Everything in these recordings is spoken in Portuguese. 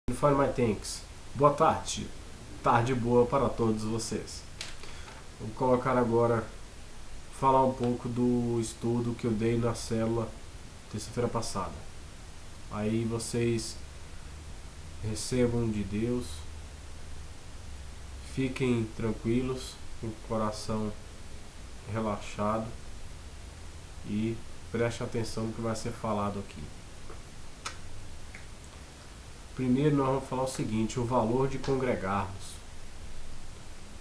Fine my thanks. Boa tarde. Tarde boa para todos vocês. Vou colocar agora, falar um pouco do estudo que eu dei na célula terça-feira passada. Aí vocês recebam de Deus, fiquem tranquilos, com o coração relaxado e preste atenção no que vai ser falado aqui. Primeiro nós vamos falar o seguinte, o valor de congregarmos.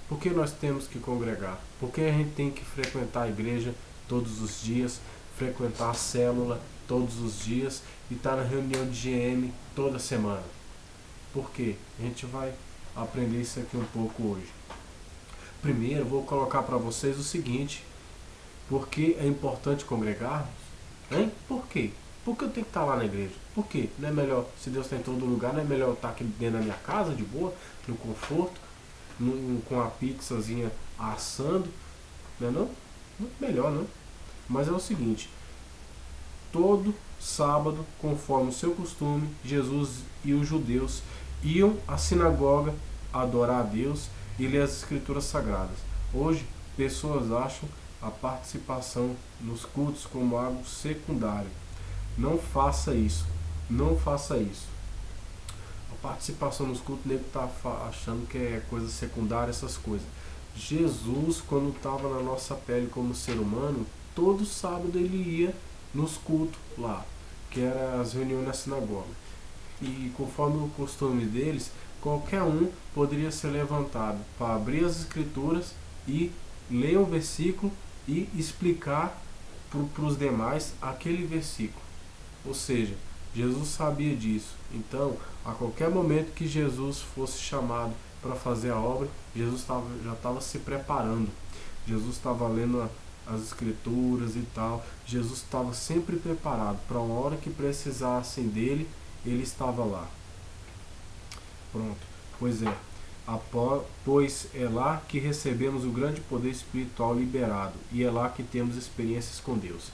Por que nós temos que congregar? Porque a gente tem que frequentar a igreja todos os dias, frequentar a célula todos os dias e estar na reunião de GM toda semana. Por quê? A gente vai aprender isso aqui um pouco hoje. Primeiro vou colocar para vocês o seguinte, por que é importante congregarmos? Hein? Por quê? Por que eu tenho que estar lá na igreja? Por quê? Não é melhor, se Deus está em todo lugar, não é melhor eu estar aqui dentro da minha casa, de boa, no conforto, com a pizzazinha assando? Não é não? Muito melhor, não? Mas é o seguinte, todo sábado, conforme o seu costume, Jesus e os judeus iam à sinagoga adorar a Deus e ler as escrituras sagradas. Hoje, pessoas acham a participação nos cultos como algo secundário. Não faça isso. Não faça isso. A participação nos cultos, o nego está achando que é coisa secundária, essas coisas. Jesus, quando estava na nossa pele como ser humano, todo sábado ele ia nos cultos lá, que eram as reuniões na sinagoga. E conforme o costume deles, qualquer um poderia ser levantado para abrir as escrituras e ler um versículo e explicar para os demais aquele versículo. Ou seja, Jesus sabia disso. Então, a qualquer momento que Jesus fosse chamado para fazer a obra, Jesus já estava se preparando. Jesus estava lendo as escrituras e tal. Jesus estava sempre preparado para uma hora que precisassem dele, ele estava lá. Pronto. Pois é. Pois é lá que recebemos o grande poder espiritual liberado e é lá que temos experiências com Deus.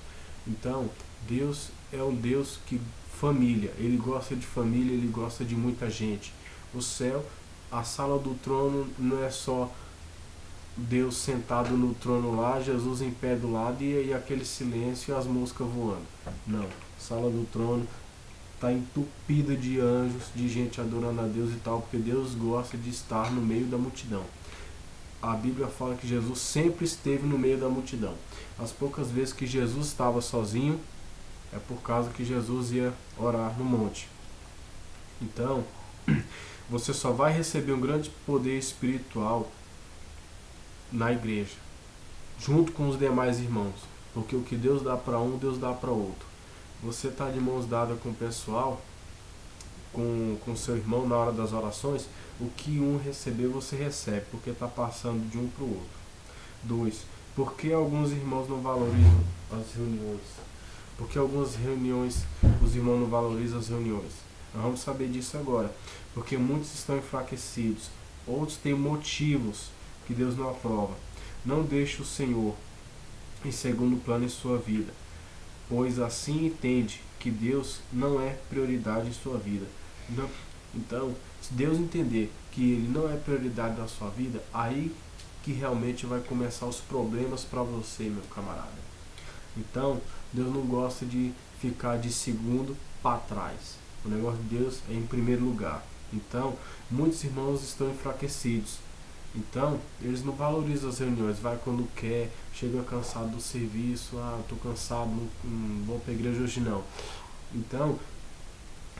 Então, Deus é um Deus que família, ele gosta de família, ele gosta de muita gente. O céu, a sala do trono não é só Deus sentado no trono lá, Jesus em pé do lado e aquele silêncio e as moscas voando. Não, a sala do trono está entupida de anjos, de gente adorando a Deus e tal, porque Deus gosta de estar no meio da multidão. A Bíblia fala que Jesus sempre esteve no meio da multidão. As poucas vezes que Jesus estava sozinho, é por causa que Jesus ia orar no monte. Então, você só vai receber um grande poder espiritual na igreja, junto com os demais irmãos. Porque o que Deus dá para um, Deus dá para outro. Você está de mãos dadas com o pessoal, com seu irmão na hora das orações, o que um receber você recebe, porque está passando de um para o outro. 2. Por que alguns irmãos não valorizam as reuniões? Porque algumas reuniões, os irmãos não valorizam as reuniões. Nós vamos saber disso agora. Porque muitos estão enfraquecidos, outros têm motivos que Deus não aprova. Não deixe o Senhor em segundo plano em sua vida, pois assim entende que Deus não é prioridade em sua vida. Não. Então, se Deus entender que Ele não é prioridade na sua vida, aí que realmente vai começar os problemas para você, meu camarada. Então, Deus não gosta de ficar de segundo para trás. O negócio de Deus é em primeiro lugar. Então, muitos irmãos estão enfraquecidos. Então, eles não valorizam as reuniões. Vai quando quer, chega cansado do serviço. Estou cansado, não vou para a igreja hoje não. Então,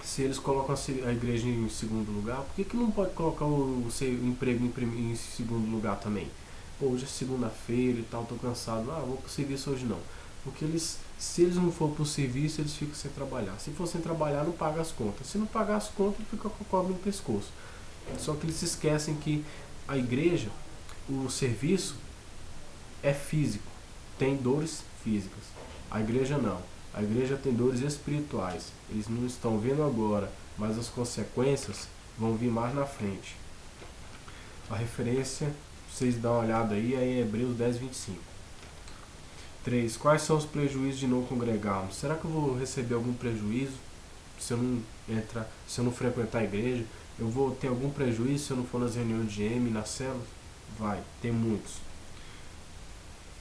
se eles colocam a igreja em segundo lugar, por que não pode colocar o seu emprego em segundo lugar também? Pô, hoje é segunda-feira e tal, estou cansado. Vou para o serviço hoje não. Porque se eles não for para o serviço, eles ficam sem trabalhar. Se for sem trabalhar, não paga as contas. Se não pagar as contas, fica com a cobra no pescoço. Só que eles se esquecem que a igreja, o serviço, é físico. Tem dores físicas. A igreja não. A igreja tem dores espirituais. Eles não estão vendo agora, mas as consequências vão vir mais na frente. A referência, vocês dão uma olhada aí, é Hebreus 10:25. 3. Quais são os prejuízos de não congregarmos? Será que eu vou receber algum prejuízo se eu não se eu não frequentar a igreja, eu vou ter algum prejuízo se eu não for nas reuniões de M, na célula? Vai, tem muitos.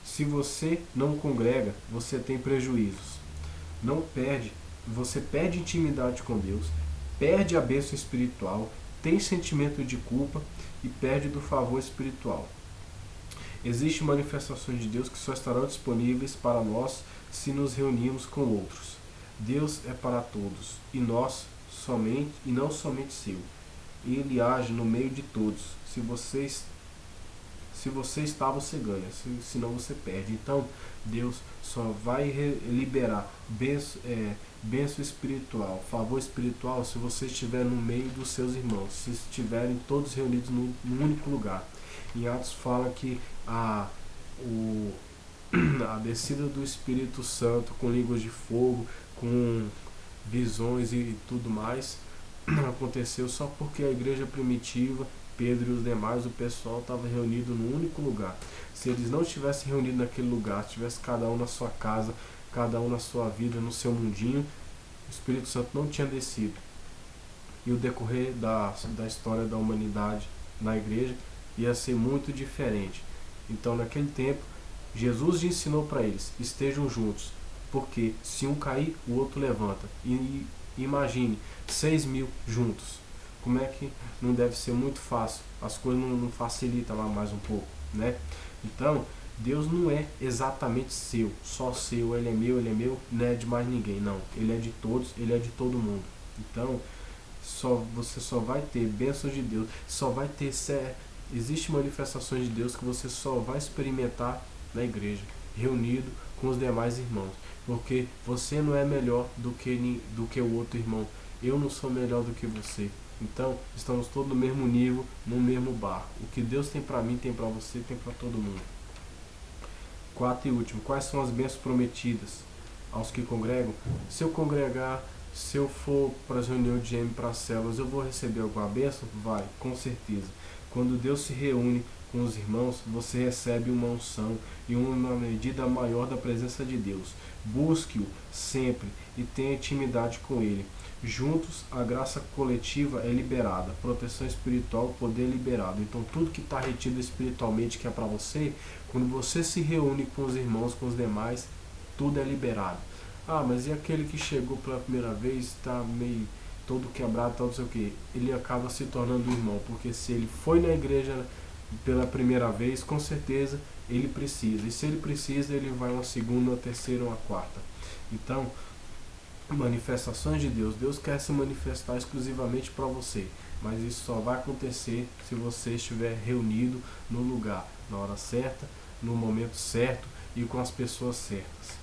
Se você não congrega, você tem prejuízos. Não perde, você perde intimidade com Deus, perde a bênção espiritual, tem sentimento de culpa e perde do favor espiritual. Existem manifestações de Deus que só estarão disponíveis para nós se nos reunirmos com outros. Deus é para todos e nós somente e não somente seu. Ele age no meio de todos. Se você está, você ganha. Se não, você perde. Então, Deus só vai liberar bênção espiritual, favor espiritual, se você estiver no meio dos seus irmãos, se estiverem todos reunidos num único lugar. Em Atos fala que a descida do Espírito Santo com línguas de fogo, com visões e tudo mais, aconteceu só porque a igreja primitiva, Pedro e os demais, o pessoal estava reunido num único lugar. Se eles não estivessem reunidos naquele lugar, estivesse cada um na sua casa, cada um na sua vida, no seu mundinho, o Espírito Santo não tinha descido. E o decorrer da história da humanidade na igreja ia ser muito diferente. Então, naquele tempo, Jesus ensinou para eles: estejam juntos, porque se um cair, o outro levanta. E imagine 6.000 juntos. Como é que não deve ser muito fácil? As coisas não facilitam lá mais um pouco, né? Então, Deus não é exatamente seu, só seu. Ele é meu, não é de mais ninguém, não. Ele é de todos, ele é de todo mundo. Então, você só vai ter bênçãos de Deus, só vai ter existem manifestações de Deus que você só vai experimentar na igreja, reunido com os demais irmãos, porque você não é melhor do que o outro irmão. Eu não sou melhor do que você. Então, estamos todos no mesmo nível, no mesmo barco. O que Deus tem para mim, tem para você, tem para todo mundo. Quarto e último, quais são as bênçãos prometidas aos que congregam? Se eu congregar, se eu for para as reuniões de M, para as células, eu vou receber alguma bênção? Vai, com certeza. Quando Deus se reúne com os irmãos, você recebe uma unção e uma medida maior da presença de Deus. Busque-o sempre e tenha intimidade com Ele. Juntos, a graça coletiva é liberada, proteção espiritual, poder liberado. Então, tudo que está retido espiritualmente que é para você, quando você se reúne com os irmãos, com os demais, tudo é liberado. Ah, mas e aquele que chegou pela primeira vez, está meio todo quebrado, tal, não sei o que? Ele acaba se tornando um irmão, porque se ele foi na igreja pela primeira vez, com certeza ele precisa. E se ele precisa, ele vai uma segunda, uma terceira, uma quarta. Então, manifestações de Deus. Deus quer se manifestar exclusivamente para você, mas isso só vai acontecer se você estiver reunido no lugar, na hora certa, no momento certo e com as pessoas certas.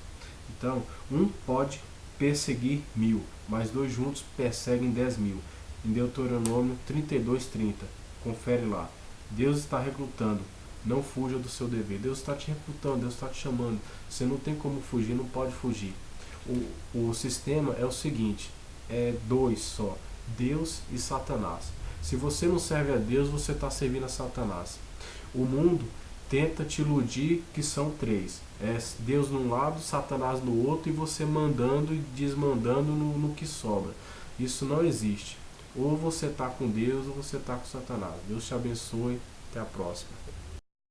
Então, um pode perseguir 1.000, mas dois juntos perseguem 10.000. Em Deuteronômio 32:30. Confere lá. Deus está recrutando. Não fuja do seu dever. Deus está te recrutando, Deus está te chamando. Você não tem como fugir, não pode fugir. O sistema é o seguinte, é dois só, Deus e Satanás. Se você não serve a Deus, você está servindo a Satanás. O mundo tenta te iludir que são três, é Deus num lado, Satanás no outro, e você mandando e desmandando no que sobra. Isso não existe. Ou você está com Deus ou você está com Satanás. Deus te abençoe, até a próxima.